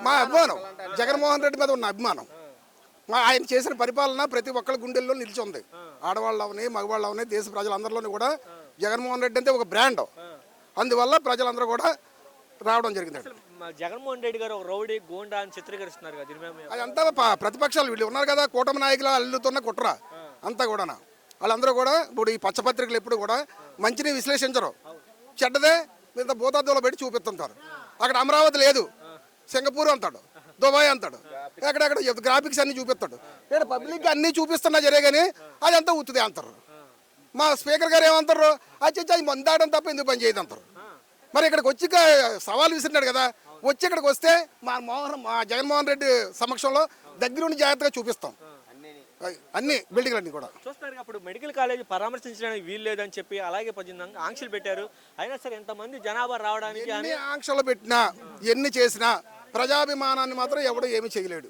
మా అభిమానం జగన్మోహన్ రెడ్డి మీద ఉన్న అభిమానం. ఆయన చేసిన పరిపాలన ప్రతి ఒక్కరి గుండెల్లో నిలిచింది. ఆడవాళ్ళు అవని మగవాళ్ళు అవని దేశ ప్రజలందరిలోని కూడా జగన్మోహన్ రెడ్డి అంటే ఒక బ్రాండ్. అందువల్ల ప్రజలందరూ కూడా రావడం జరిగింది. జగన్మోహన్ రెడ్డి గారు ఒక రౌడీ గోండా అని చిత్రీకరిస్తున్నారు కదా, దీని మీద అదంతా ప్రతిపక్షాలు వీళ్ళు ఉన్నారు కదా, కూటమి నాయకులు అల్లుతున్న కుట్ర అంతా కూడా. వాళ్ళందరూ కూడా ఇప్పుడు ఈ పచ్చపత్రికలు ఎప్పుడు కూడా మంచిని విశ్లేషించరు, చెడ్డదే ఇంత భూతార్థంలో పెట్టి చూపిస్తుంటారు. అక్కడ అమరావతి లేదు, సింగపూర్ అంటాడు, దుబాయ్ అంటాడు, ఎక్కడెక్కడ గ్రాఫిక్స్ అన్ని చూపిస్తాడు. ఇక్కడ పబ్లిక్ అన్నీ చూపిస్తున్నా జరిగే కానీ అదంతా ఉత్తుదే అంటారు. మా స్పీకర్ గారు ఏమంటారు, అది మందాడడం తప్ప ఎందుకు పని చేయదు అంటారు. మరి ఇక్కడికి వచ్చి సవాల్ విసిరినాడు కదా, వచ్చి ఇక్కడికి వస్తే మా జగన్మోహన్ రెడ్డి సమక్షంలో దగ్గరుండి జాగ్రత్తగా చూపిస్తాం అన్ని బిల్డింగ్లన్నీ కూడా. చూస్తారు అప్పుడు మెడికల్ కాలేజ్ పరామర్శించడానికి వీలు లేదని చెప్పి అలాగే 18 ఆంక్షలు పెట్టారు. అయినా సరే ఎంతమంది జనాభా రావడానికి ఎన్ని ఆంక్షలు పెట్టినా ఎన్ని చేసినా ప్రజాభిమానాన్ని మాత్రం ఎవడు ఏమీ చేయలేడు.